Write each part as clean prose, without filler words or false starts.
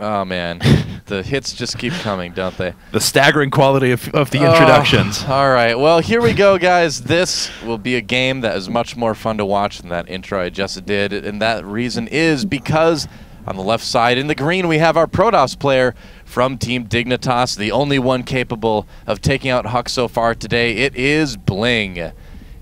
Oh, man. The hits just keep coming, don't they? The staggering quality of the introductions. All right. Well, here we go, guys. This will be a game that is much more fun to watch than that intro I just did. And that reason is because on the left side in the green, we have our Protoss player from Team Dignitas, the only one capable of taking out Huck so far today. It is BlinG.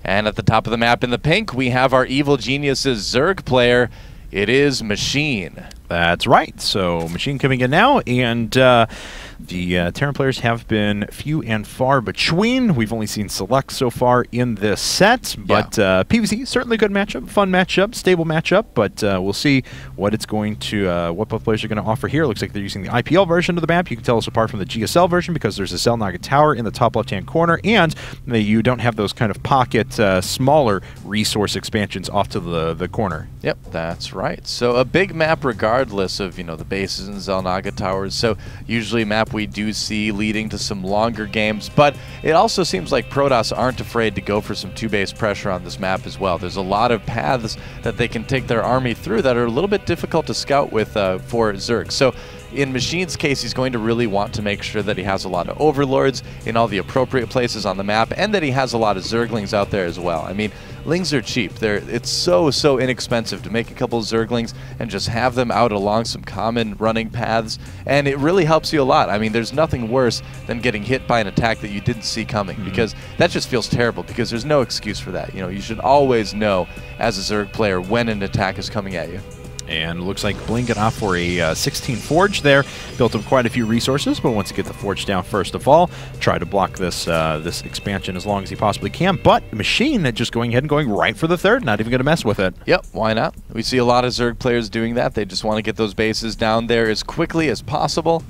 And at the top of the map in the pink, we have our Evil Geniuses Zerg player. It is Machine. That's right. So Machine coming in now, and the Terran players have been few and far between. We've only seen select so far in this set, but PvZ certainly a good matchup, fun matchup, stable matchup. But we'll see what it's going to, what both players are going to offer here. Looks like they're using the IPL version of the map. You can tell us apart from the GSL version because there's a Zelnaga tower in the top left-hand corner, and you don't have those kind of pocket, smaller resource expansions off to the corner. Yep, that's right. So a big map regardless of, you know, the bases and Zelnaga towers. So usually a map we do see leading to some longer games, but it also seems like Protoss aren't afraid to go for some two-base pressure on this map as well. There's a lot of paths that they can take their army through that are a little bit difficult to scout with for Zerg. So in Machine's case, he's going to really want to make sure that he has a lot of overlords in all the appropriate places on the map, and that he has a lot of Zerglings out there as well. I mean, Lings are cheap. It's so inexpensive to make a couple of Zerglings and just have them out along some common running paths, and it really helps you a lot. I mean, there's nothing worse than getting hit by an attack that you didn't see coming, because that just feels terrible, because there's no excuse for that. You know, you should always know as a Zerg player when an attack is coming at you. And looks like BlinG got off for a 16 Forge there. Built up quite a few resources, but wants to get the Forge down first of all. Try to block this this expansion as long as he possibly can. But Machine just going ahead and going right for the third, not even going to mess with it. Yep, why not? We see a lot of Zerg players doing that. They just want to get those bases down there as quickly as possible.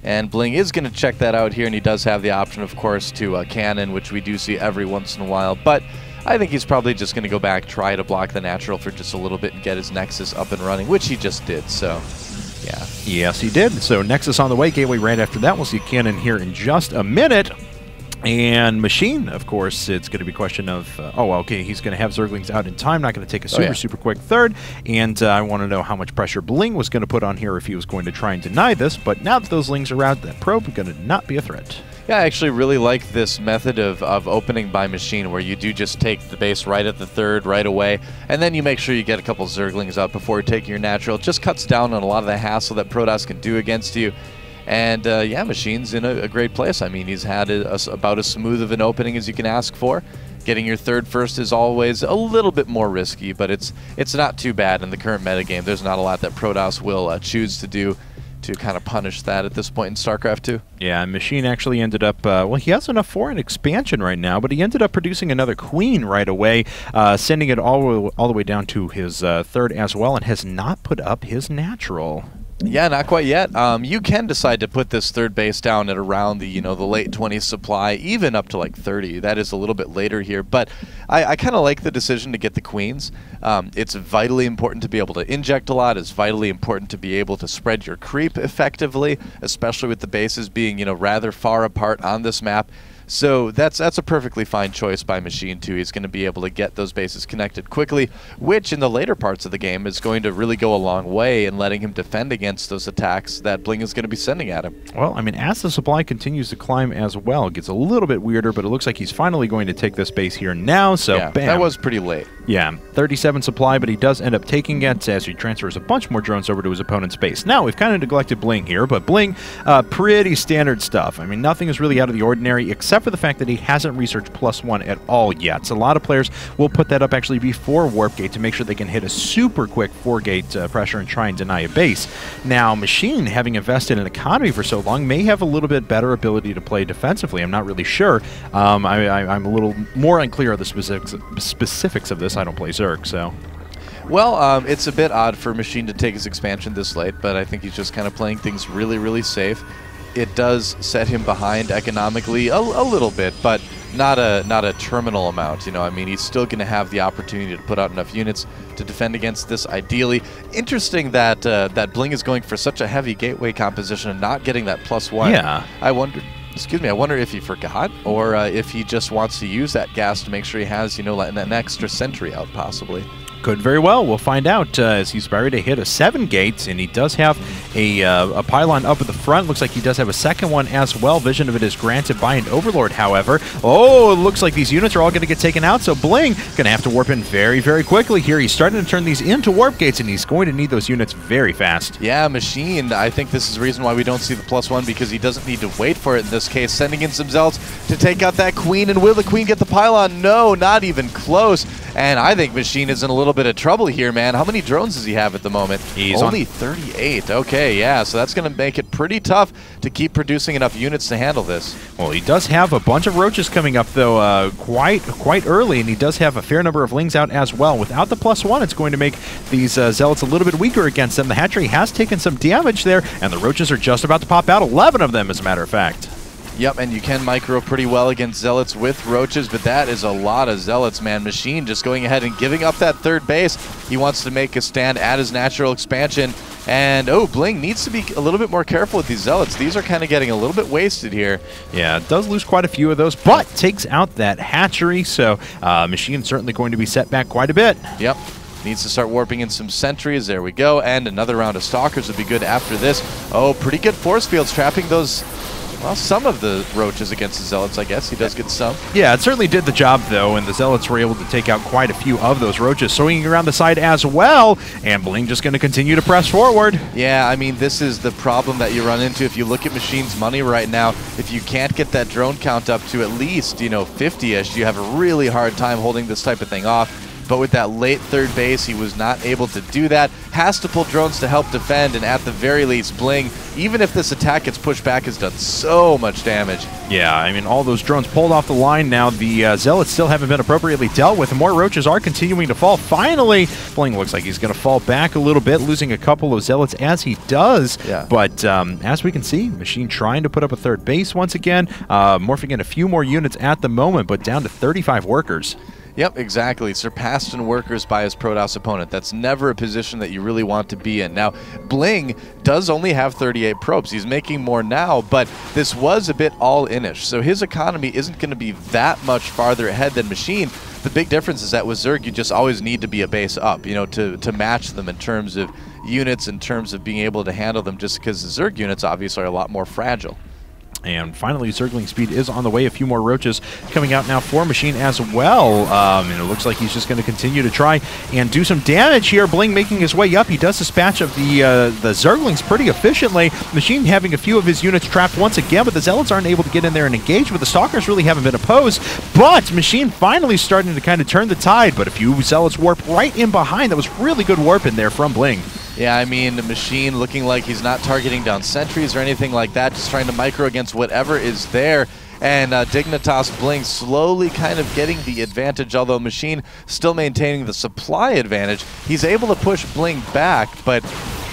And BlinG is going to check that out here, and he does have the option, of course, to cannon, which we do see every once in a while. But I think he's probably just going to go back, try to block the natural for just a little bit and get his Nexus up and running, which he just did, so yeah. Yes, he did. So Nexus on the way, Gateway right after that. We'll see cannon here in just a minute. And Machine, of course, it's going to be a question of, okay, he's going to have Zerglings out in time, not going to take a super quick third. And I want to know how much pressure BlinG was going to put on here if he was going to try and deny this. But now that those Lings are out, that probe is going to not be a threat. Yeah, I actually really like this method of opening by Machine, where you do just take the base right at the third right away, and then you make sure you get a couple Zerglings up before taking your natural. It just cuts down on a lot of the hassle that Protoss can do against you. And yeah, Machine's in a great place. I mean, he's had about as smooth of an opening as you can ask for. Getting your third first is always a little bit more risky, but it's not too bad in the current metagame. There's not a lot that Protoss will choose to do to kind of punish that at this point in StarCraft 2. Yeah, Machine actually ended up, well, he has enough for an expansion right now, but he ended up producing another Queen right away, sending it all the way down to his third as well, and has not put up his natural. Yeah, not quite yet. You can decide to put this third base down at around the the late 20s supply, even up to like 30. That is a little bit later here, but I kind of like the decision to get the Queens. It's vitally important to be able to inject a lot. It's vitally important to be able to spread your creep effectively, especially with the bases being rather far apart on this map. So that's a perfectly fine choice by Machine too. He's going to be able to get those bases connected quickly, which in the later parts of the game is going to really go a long way in letting him defend against those attacks that BlinG is going to be sending at him. Well, I mean, as the supply continues to climb as well, it gets a little bit weirder, but it looks like he's finally going to take this base here now, so yeah, bam. That was pretty late. Yeah, 37 supply, but he does end up taking it as he transfers a bunch more drones over to his opponent's base. Now, we've kind of neglected BlinG here, but BlinG, pretty standard stuff. I mean, nothing is really out of the ordinary, except for the fact that he hasn't researched +1 at all yet. So a lot of players will put that up actually before Warp Gate to make sure they can hit a super quick 4-gate pressure and try and deny a base. Now, Machine, having invested in economy for so long, may have a little bit better ability to play defensively. I'm not really sure. I'm a little more unclear of the specifics of this. I don't play Zerg, so... Well, it's a bit odd for Machine to take his expansion this late, but I think he's just kind of playing things really safe. It does set him behind economically a little bit, but not a terminal amount. I mean, he's still going to have the opportunity to put out enough units to defend against this ideally. Interesting that that BlinG is going for such a heavy gateway composition and not getting that +1. Yeah. I wonder if he forgot, or if he just wants to use that gas to make sure he has, an extra sentry out, possibly. Could very well. We'll find out as he's about to hit a 7 gates, and he does have a pylon up at the front. Looks like he does have a second one as well. Vision of it is granted by an Overlord, however. Oh, it looks like these units are all going to get taken out, so Bling going to have to warp in very, very quickly here. He's starting to turn these into warp gates, and he's going to need those units very fast. Yeah, Machine, I think this is the reason why we don't see the +1, because he doesn't need to wait for it in this case. Sending in some Zealots to take out that Queen, and will the Queen get the pylon? No, not even close. And I think Machine is in a little bit of trouble here, man. How many drones does he have at the moment? He's only 38. Okay, yeah, so that's going to make it pretty tough to keep producing enough units to handle this. Well, he does have a bunch of roaches coming up, though, quite early, and he does have a fair number of lings out as well. Without the +1, it's going to make these Zealots a little bit weaker against them. The hatchery has taken some damage there, and the roaches are just about to pop out. 11 of them, as a matter of fact. Yep, and you can micro pretty well against Zealots with roaches, but that is a lot of Zealots, man. Machine just going ahead and giving up that third base. He wants to make a stand at his natural expansion. And, oh, Bling needs to be a little bit more careful with these Zealots. These are kind of getting a little bit wasted here. Yeah, it does lose quite a few of those, but takes out that hatchery, so Machine certainly going to be set back quite a bit. Yep. Needs to start warping in some sentries. There we go. And another round of Stalkers would be good after this. Oh, pretty good force fields trapping those... Well, some of the roaches against the Zealots, I guess. He does get some. Yeah, it certainly did the job, though, and the Zealots were able to take out quite a few of those roaches, swinging around the side as well, and Bling just going to continue to press forward. Yeah, I mean, this is the problem that you run into if you look at Machine's money right now. If you can't get that drone count up to at least, 50-ish, you have a really hard time holding this type of thing off. But with that late third base, he was not able to do that. Has to pull drones to help defend, and at the very least, Bling, even if this attack gets pushed back, has done so much damage. Yeah, I mean, all those drones pulled off the line now. The Zealots still haven't been appropriately dealt with, and more roaches are continuing to fall. Finally, Bling looks like he's going to fall back a little bit, losing a couple of Zealots as he does. Yeah. But as we can see, Machine trying to put up a third base once again, morphing in a few more units at the moment, but down to 35 workers. Yep, exactly. Surpassed in workers by his Protoss opponent. That's never a position that you really want to be in. Now, Bling does only have 38 probes. He's making more now, but this was a bit all-in-ish, so his economy isn't going to be that much farther ahead than Machine. The big difference is that with Zerg, you just always need to be a base up, to match them in terms of units, in terms of being able to handle them, just because the Zerg units obviously are a lot more fragile. And finally, circling speed is on the way. A few more roaches coming out now for Machine as well. And it looks like he's just going to continue to try and do some damage here. Bling making his way up. He does dispatch of the Zerglings pretty efficiently. Machine having a few of his units trapped once again, but the Zealots aren't able to get in there and engage. But the Stalkers really haven't been opposed. But Machine finally starting to kind of turn the tide. But a few Zealots warp right in behind. That was really good warp in there from Bling. Yeah, I mean, the Machine looking like he's not targeting down sentries or anything like that, just trying to micro against whatever is there. And Dignitas.BlinG slowly kind of getting the advantage, although Machine still maintaining the supply advantage. He's able to push BlinG back, but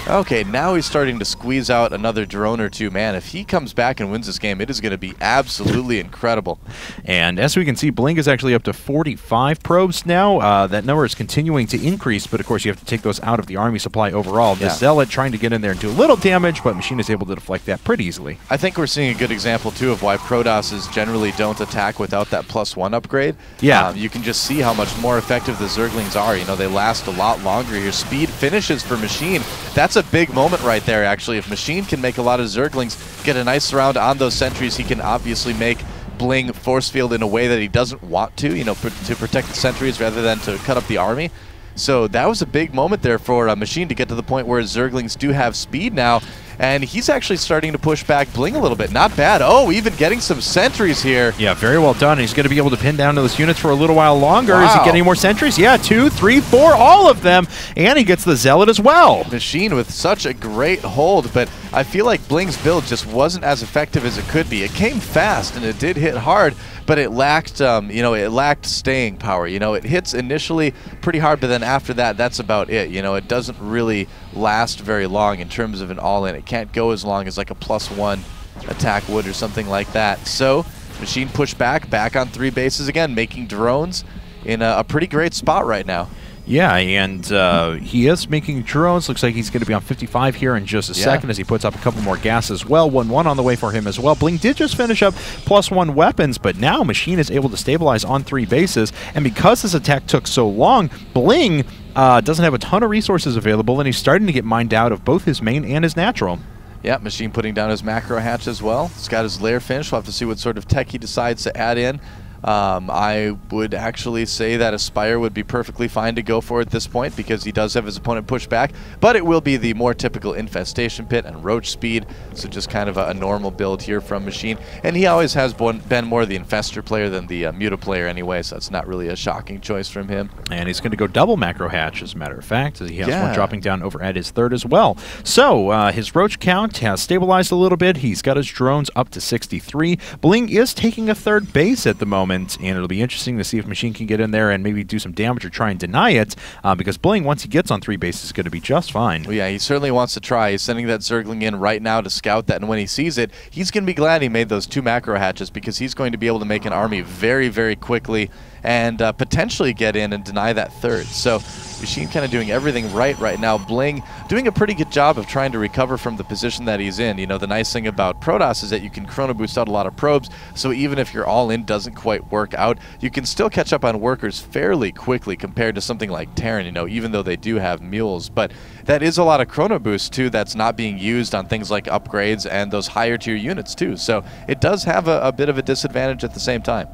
okay, now he's starting to squeeze out another drone or two. Man, if he comes back and wins this game, it is going to be absolutely incredible. And as we can see, BlinG is actually up to 45 probes now. That number is continuing to increase, but of course you have to take those out of the army supply overall. The Zealot trying to get in there and do a little damage, but Machine is able to deflect that pretty easily. I think we're seeing a good example, too, of why Protosses generally don't attack without that +1 upgrade. Yeah. You can just see how much more effective the Zerglings are. They last a lot longer. Your speed finishes for Machine. That's a big moment right there, actually. If Machine can make a lot of Zerglings, get a nice surround on those sentries, he can obviously make BlinG force field in a way that he doesn't want to, to protect the sentries rather than to cut up the army. So that was a big moment there for Machine to get to the point where Zerglings do have speed now. And he's actually starting to push back BlinG a little bit. Not bad. Oh, even getting some sentries here. Yeah, very well done. He's going to be able to pin down those units for a little while longer. Wow. Is he getting more sentries? Yeah, 2, 3, 4, all of them. And he gets the Zealot as well. Machine with such a great hold, but I feel like BlinG's build just wasn't as effective as it could be. It came fast and it did hit hard, but it lacked, it lacked staying power. It hits initially pretty hard, but then after that, that's about it. It doesn't really last very long in terms of an all-in. It can't go as long as like a +1 attack would or something like that. So Machine pushed back on 3 bases again, making drones in a pretty great spot right now. Yeah, and he is making drones. Looks like he's going to be on 55 here in just a second as he puts up a couple more gas as well. 1-1 on the way for him as well. BlinG did just finish up +1 weapons, but now Machine is able to stabilize on 3 bases. And because this attack took so long, BlinG doesn't have a ton of resources available, and he's starting to get mined out of both his main and his natural. Yeah, Machine putting down his macro hatch as well. He's got his lair finished. We'll have to see what sort of tech he decides to add in. I would actually say that Aspire would be perfectly fine to go for at this point because he does have his opponent push back, but it will be the more typical Infestation Pit and Roach Speed, so just kind of a normal build here from Machine. And he always has been more the Infestor player than the Muta player anyway, so it's not really a shocking choice from him. And he's going to go double macro hatch, as a matter of fact. He has one dropping down over at his third as well. So his Roach count has stabilized a little bit. He's got his drones up to 63. Bling is taking a third base at the moment, and it'll be interesting to see if Machine can get in there and maybe do some damage or try and deny it, because Bling, once he gets on 3 bases, is going to be just fine. Well, yeah, he certainly wants to try. He's sending that Zergling in right now to scout that, and when he sees it, he's going to be glad he made those 2 macro hatches because he's going to be able to make an army very, very quickly and potentially get in and deny that third. So Machine kind of doing everything right now. Bling doing a pretty good job of trying to recover from the position that he's in. You know, the nice thing about Protoss is that you can chrono boost out a lot of probes, so even if your all-in doesn't quite work out, you can still catch up on workers fairly quickly compared to something like Terran, you know, even though they do have mules. But that is a lot of chrono boost, too, that's not being used on things like upgrades and those higher tier units, too. So it does have a bit of a disadvantage at the same time.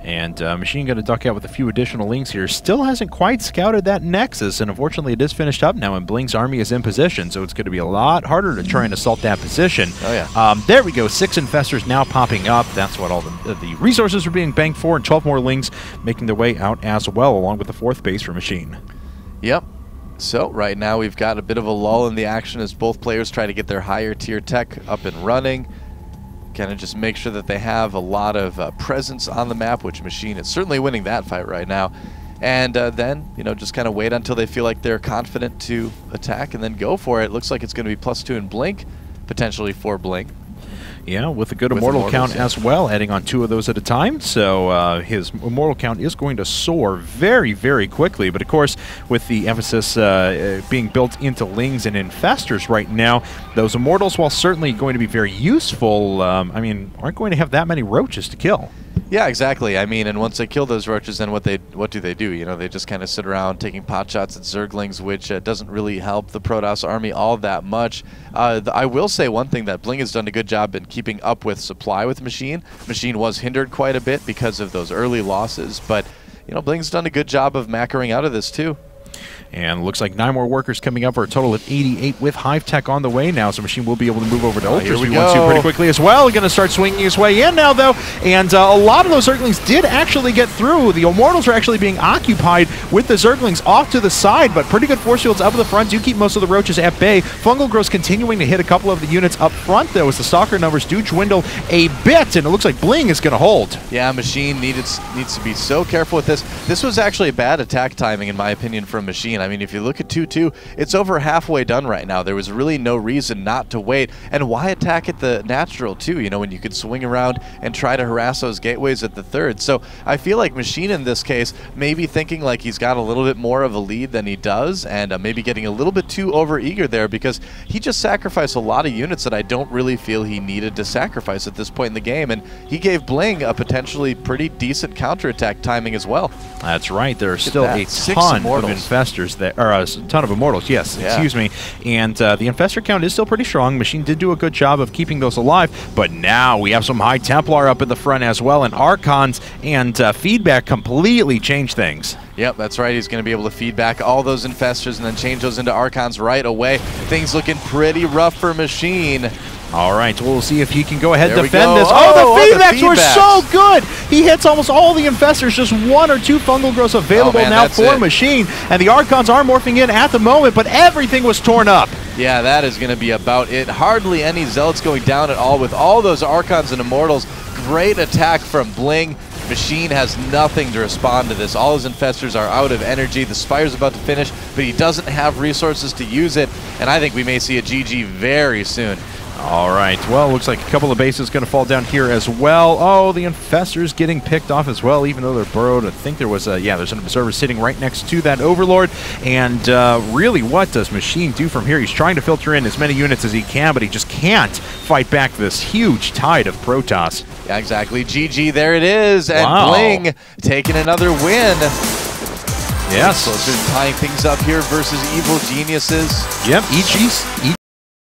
And Machine going to duck out with a few additional links here. Still hasn't quite scouted that Nexus, and unfortunately it is finished up now, and Bling's army is in position, so it's going to be a lot harder to try and assault that position. Oh, yeah. There we go. 6 Infestors now popping up. That's what all the resources are being banked for, and 12 more links making their way out as well, along with the 4th base for Machine. Yep. So right now we've got a bit of a lull in the action as both players try to get their higher tier tech up and running. Kind of just make sure that they have a lot of presence on the map, which Machine is certainly winning that fight right now. And then, you know, just kind of wait until they feel like they're confident to attack and then go for it. Looks like it's going to be +2 in Blink, potentially 4 Blink. Yeah, with a good Immortal count as well, adding on 2 of those at a time. So his Immortal count is going to soar very, very quickly. But of course, with the emphasis being built into Lings and Infestors right now, those Immortals, while certainly going to be very useful, I mean, aren't going to have that many roaches to kill. Yeah, exactly. I mean, and once they kill those roaches, then what do they do? You know, they just kind of sit around taking pot shots at Zerglings, which doesn't really help the Protoss army all that much. I will say one thing, that Bling has done a good job in keeping up with supply with Machine. Machine was hindered quite a bit because of those early losses, but you know, Bling's done a good job of macroing out of this too. And looks like 9 more workers coming up for a total of 88 with Hive Tech on the way now. So Machine will be able to move over to Ultras if he wants to pretty quickly as well. Going to start swinging his way in now, though. And a lot of those Zerglings did actually get through. The Immortals are actually being occupied with the Zerglings off to the side, but pretty good force fields up in the front do keep most of the roaches at bay. Fungal Growth's continuing to hit a couple of the units up front, though, as the Stalker numbers do dwindle a bit, and it looks like Bling is going to hold. Yeah, Machine needs to be so careful with this. This was actually bad attack timing, in my opinion, from Machine. I mean, if you look at 2-2, it's over halfway done right now. There was really no reason not to wait. And why attack at the natural, too, you know, when you could swing around and try to harass those gateways at the third? So I feel like Machine in this case may be thinking like he's got a little bit more of a lead than he does, and maybe getting a little bit too over-eager there, because he just sacrificed a lot of units that I don't really feel he needed to sacrifice at this point in the game. And he gave Bling a potentially pretty decent counterattack timing as well. That's right. There are still a ton of Infestors there. Or a ton of Immortals, yes, excuse me. And the Infestor count is still pretty strong. Machine did do a good job of keeping those alive, but now we have some High Templar up in the front as well, and Archons, and feedback completely changed things. Yep, that's right. He's going to be able to feed back all those Infestors and then change those into Archons right away. Things looking pretty rough for Machine. All right, we'll see if he can go ahead and defend this. Oh, the feedbacks were so good! He hits almost all the Infestors, just 1 or 2 Fungal Growths available now for Machine. And the Archons are morphing in at the moment, but everything was torn up. Yeah, that is going to be about it. Hardly any Zealots going down at all with all those Archons and Immortals. Great attack from Bling. Machine has nothing to respond to this. All his Infestors are out of energy. The Spire's about to finish, but he doesn't have resources to use it. And I think we may see a GG very soon. All right, well, looks like a couple of bases going to fall down here as well. Oh, the Infestors getting picked off as well, even though they're burrowed. I think there was a, yeah, there's an Observer sitting right next to that Overlord. And really, what does Machine do from here? He's trying to filter in as many units as he can, but he just can't fight back this huge tide of Protoss. Yeah, exactly. GG, there it is. And Bling taking another win. Yes. Closer to tying things up here versus Evil Geniuses. Yep, EG